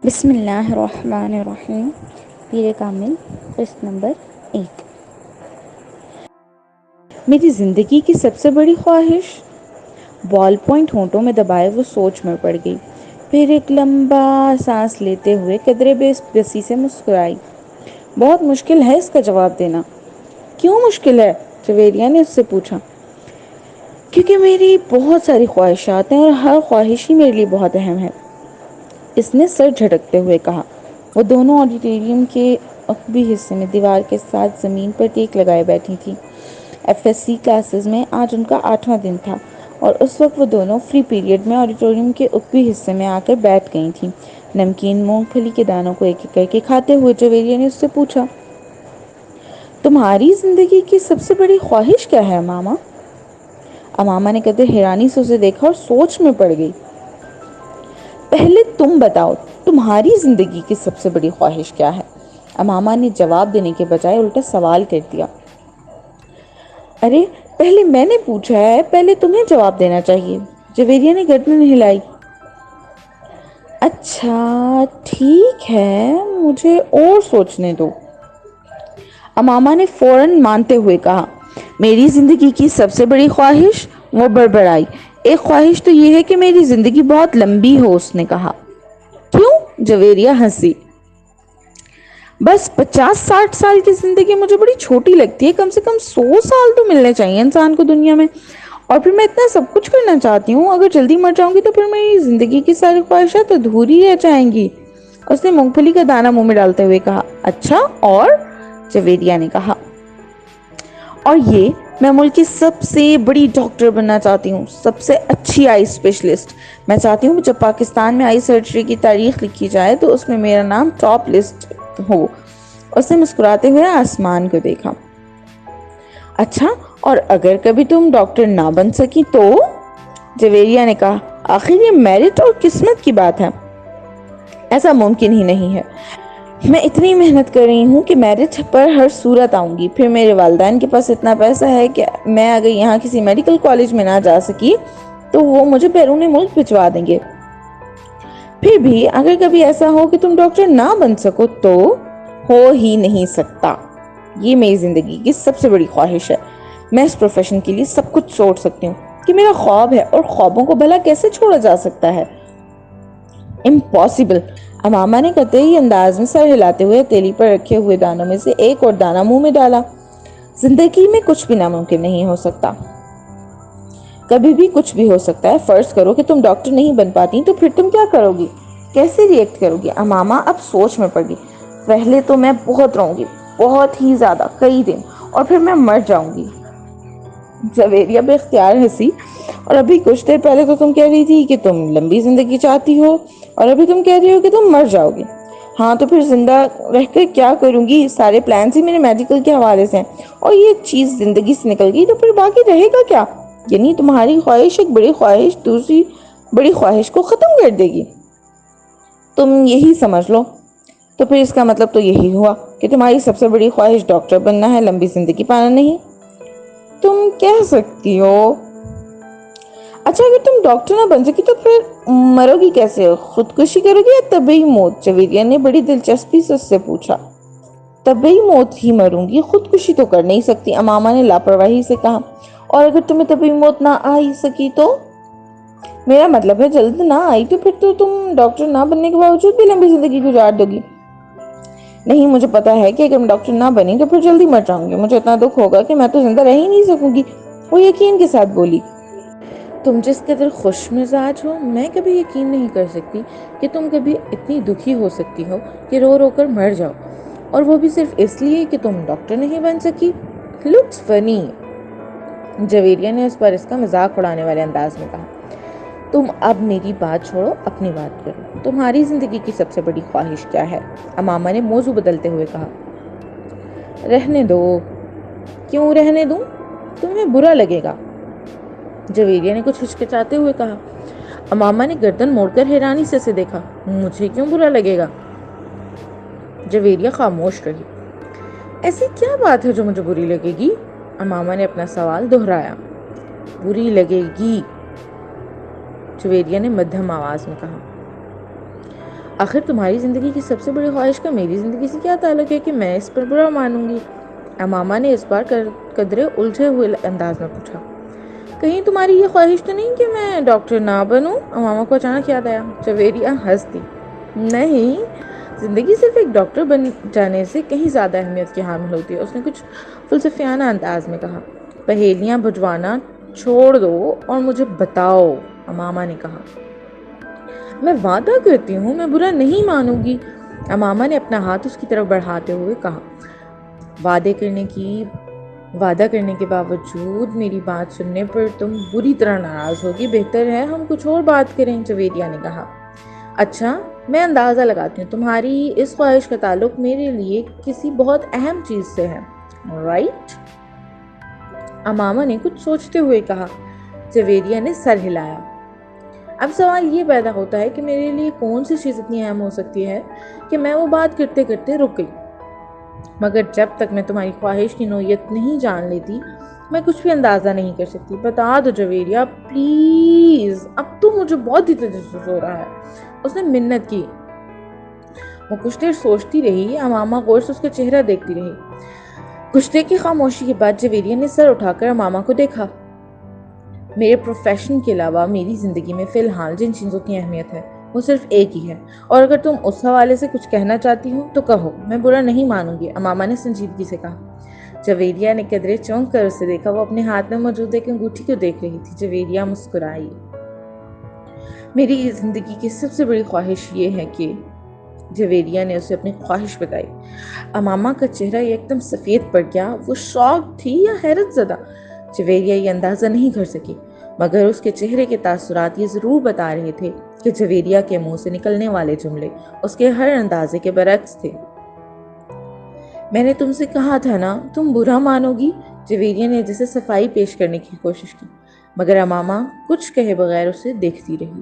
بسم اللہ الرحمن الرحیم. پیر کامل قسط نمبر 1. میری زندگی کی سب سے بڑی خواہش. بال پوائنٹ ہونٹوں میں دبائے وہ سوچ میں پڑ گئی. پھر ایک لمبا سانس لیتے ہوئے قدرے بے بسی سے مسکرائی. بہت مشکل ہے اس کا جواب دینا. کیوں مشکل ہے؟ جویریہ نے اس سے پوچھا. کیونکہ میری بہت ساری خواہشات ہیں اور ہر خواہش ہی میرے لیے بہت اہم ہے، اس نے سر جھٹکتے ہوئے کہا. وہ دونوں آڈیٹوریم کے عقبی حصے میں دیوار کے ساتھ زمین پر ٹیک لگائے بیٹھی تھی. ایف ایس سی کلاسز میں آج ان کا 8واں دن تھا اور اس وقت وہ دونوں فری پیریڈ میں آڈیٹوریم کے عقبی حصے میں آ کر بیٹھ گئی تھیں. نمکین مونگ پھلی کے دانوں کو ایک ایک کر کے کھاتے ہوئے جویریہ نے اس سے پوچھا. تمہاری زندگی کی سب سے بڑی خواہش کیا ہے امامہ؟ امامہ نے قدر حیرانی سے اسے دیکھا اور سوچ میں پڑ گئی. پہلے تم بتاؤ تمہاری زندگی کی سب سے بڑی خواہش کیا ہے؟ امامہ نے جواب دینے کے بجائے الٹا سوال کر دیا. ارے پہلے میں نے پوچھا ہے، پہلے تمہیں جواب دینا چاہیے. جویریہ نے گردن ہلائی. اچھا ٹھیک ہے، مجھے اور سوچنے دو. امامہ نے فوراً مانتے ہوئے کہا. میری زندگی کی سب سے بڑی خواہش. وہ بڑبڑائی. ایک خواہش تو یہ ہے کہ میری زندگی بہت لمبی ہو، اس نے کہا. کیوں؟ جویریہ ہنسی. بس 50-60 سال کی زندگی مجھے بڑی چھوٹی لگتی ہے. کم سے کم 100 سال تو ملنے چاہیے انسان کو دنیا میں. اور پھر میں اتنا سب کچھ کرنا چاہتی ہوں، اگر جلدی مر جاؤں گی تو پھر میری زندگی کی ساری خواہشات ادھوری رہ جائیں گی. اس نے مونگ پھلی کا دانہ منہ میں ڈالتے ہوئے کہا. اچھا اور؟ جویریہ نے کہا. اور یہ میں ملک کی سب سے بڑی ڈاکٹر بننا چاہتی ہوں، سب سے اچھی آئی اسپیشلسٹ. میں چاہتی ہوں کہ جب پاکستان میں آئی سرجری کی تاریخ لکھی جائے تو اس میں میرا نام ٹاپ لسٹ ہو. اس نے مسکراتے ہوئے آسمان کو دیکھا. اچھا اور اگر کبھی تم ڈاکٹر نہ بن سکی تو؟ جویریہ نے کہا. آخر یہ میرٹ اور قسمت کی بات ہے. ایسا ممکن ہی نہیں ہے. میں اتنی محنت کر رہی ہوں کہ میرٹ پر ہر صورت آؤں گی. پھر میرے والدین کے پاس اتنا پیسہ ہے کہ میں اگر یہاں کسی میڈیکل کالج میں نہ جا سکی تو وہ مجھے بیرون ملک بھجوا دیں گے. پھر بھی اگر کبھی ایسا ہو کہ تم ڈاکٹر نہ بن سکو تو؟ ہو ہی نہیں سکتا. یہ میری زندگی کی سب سے بڑی خواہش ہے. میں اس پروفیشن کے لیے سب کچھ چھوڑ سکتی ہوں کہ میرا خواب ہے، اور خوابوں کو بھلا کیسے چھوڑا جا سکتا ہے؟ امپاسبل. امامہ نے قطعی انداز میں سر ہلاتے ہوئے ہتھیلی پر رکھے ہوئے دانوں میں سے ایک اور دانہ منہ میں ڈالا. زندگی میں کچھ بھی ناممکن نہیں ہو سکتا. کبھی بھی کچھ بھی ہو سکتا ہے. فرض کرو کہ تم ڈاکٹر نہیں بن پاتی تو پھر تم کیا کرو گی؟ کیسے ری ایکٹ کرو گی؟ امامہ اب سوچ میں پڑ گئی. پہلے تو میں بہت رہوں گی، بہت ہی زیادہ، کئی دن، اور پھر میں مر جاؤں گی. جویریہ بے اختیار ہنسی. اور ابھی کچھ دیر پہلے تو تم کہہ رہی تھی کہ تم لمبی زندگی چاہتی ہو، اور ابھی تم کہہ رہی ہو کہ تم مر جاؤ گی. ہاں تو پھر زندہ رہ کر کیا کروں گی؟ سارے پلانس ہی میرے میڈیکل کے حوالے سے ہیں، اور یہ چیز زندگی سے نکل گئی تو پھر باقی رہے گا کیا؟ یعنی تمہاری خواہش ایک بڑی خواہش دوسری بڑی خواہش کو ختم کر دے گی؟ تم یہی سمجھ لو. تو پھر اس کا مطلب تو یہی ہوا کہ تمہاری سب سے بڑی خواہش ڈاکٹر بننا ہے، لمبی زندگی پانا نہیں. تم کہہ سکتی ہو. اچھا اگر تم ڈاکٹر نہ بن سکی تو پھر مرو گی کیسے؟ خودکشی کرو گی یا طبی موت؟ جویریہ نے بڑی دلچسپی سے اس سے پوچھا. طبی موت ہی مروں گی، خودکشی تو کر نہیں سکتی، امامہ نے لاپرواہی سے کہا. اور اگر تمہیں طبی موت نہ آ ہی سکی تو؟ میرا مطلب ہے جلد نہ آئی تو پھر تو تم ڈاکٹر نہ بننے کے باوجود بھی لمبی زندگی گزار دو گی. نہیں، مجھے پتا ہے کہ اگر میں ڈاکٹر نہ بنی تو پھر جلدی مر جاؤں گی. مجھے اتنا دکھ ہوگا کہ میں تو زندہ رہ ہی نہیں سکوں گی. وہ یقین کے ساتھ بولی. تم جس قدر خوش مزاج ہو، میں کبھی یقین نہیں کر سکتی کہ تم کبھی اتنی دکھی ہو سکتی ہو کہ رو رو کر مر جاؤ، اور وہ بھی صرف اس لیے کہ تم ڈاکٹر نہیں بن سکی. لکس فنی. جویریہ نے اس پر اس کا مذاق اڑانے والے انداز میں کہا. تم اب میری بات چھوڑو، اپنی بات کرو. تمہاری زندگی کی سب سے بڑی خواہش کیا ہے؟ امامہ نے موضوع بدلتے ہوئے کہا. رہنے دو. کیوں رہنے دوں؟ تمہیں برا لگے گا. جویریہ نے کچھ ہچکچاتے ہوئے کہا. امامہ نے گردن موڑ کر حیرانی سے اسے دیکھا. مجھے کیوں برا لگے گا؟ جویریہ خاموش رہی. ایسی کیا بات ہے جو مجھے بری لگے گی؟ امامہ نے اپنا سوال دہرایا. بری لگے گی، جویریہ نے مدھم آواز میں کہا. آخر تمہاری زندگی کی سب سے بڑی خواہش کا میری زندگی سے کیا تعلق ہے کہ میں اس پر برا مانوں گی؟ امامہ نے اس بار قدرے الجھے ہوئے انداز میں پوچھا۔ کہیں تمہاری یہ خواہش تو نہیں کہ میں ڈاکٹر نہ بنوں؟ امامہ کو اچانک یاد آیا۔ جویریہ ہنس دی۔ نہیں، زندگی صرف ایک ڈاکٹر بن جانے سے کہیں زیادہ اہمیت کی حامل ہوتی ہے، اس نے کچھ فلسفیانہ انداز میں کہا۔ پہیلیاں بجھوانا چھوڑ دو اور مجھے بتاؤ، امامہ نے کہا۔ میں وعدہ کرتی ہوں میں برا نہیں مانوں گی، امامہ نے اپنا ہاتھ اس کی طرف بڑھاتے ہوئے کہا۔ وعدہ کرنے کے باوجود میری بات سننے پر تم بری طرح ناراض ہوگی، بہتر ہے ہم کچھ اور بات کریں، جویریہ نے کہا۔ اچھا، میں اندازہ لگاتی ہوں تمہاری اس خواہش کا تعلق میرے لیے کسی بہت اہم چیز سے ہے، رائٹ؟ امامہ نے کچھ سوچتے ہوئے کہا۔ جویریہ نے سر ہلایا۔ اب سوال یہ پیدا ہوتا ہے کہ میرے لیے کون سی چیز اتنی اہم ہو سکتی ہے کہ میں وہ بات کرتے کرتے رک گئی، مگر جب تک میں تمہاری خواہش کی نوعیت نہیں جان لیتی میں کچھ بھی اندازہ نہیں کر سکتی۔ بتا دو جویریہ پلیز، اب تو مجھے بہت ہی تجسس ہو رہا ہے، اس نے منت کی۔ وہ کچھ دیر سوچتی رہی، امامہ غور سے اس کا چہرہ دیکھتی رہی۔ کچھ دیر کی خاموشی کے بعد جویریہ نے سر اٹھا کر امامہ کو دیکھا۔ میرے پروفیشن کے علاوہ میری زندگی میں فی الحال جن چیزوں کی اہمیت ہے وہ صرف ایک ہی ہے، اور اگر تم اس حوالے سے کچھ کہنا چاہتی ہو تو کہو، میں برا نہیں مانوں گی، امامہ نے سنجیدگی سے کہا۔ جویریہ نے قدرے چونک کر اسے دیکھا، وہ اپنے ہاتھ میں موجود ایک انگوٹھی کو دیکھ رہی تھی۔ جویریہ مسکرائی۔ میری زندگی کی سب سے بڑی خواہش یہ ہے کہ، جویریہ نے اسے اپنی خواہش بتائی۔ امامہ کا چہرہ ایک دم سفید پڑ گیا، وہ شاک تھی یا حیرت زدہ؟ جویریہ یہ اندازہ نہیں کر سکی، مگر اس کے چہرے کے تاثرات یہ ضرور بتا رہے تھے کہ جویریہ کے منہ سے نکلنے والے جملے اس کے ہر اندازے کے برعکس تھے۔ میں نے تم سے کہا تھا نا تم برا مانو گی، جویریہ نے جیسے صفائی پیش کرنے کی کوشش کی، مگر امامہ کچھ کہے بغیر اسے دیکھتی رہی۔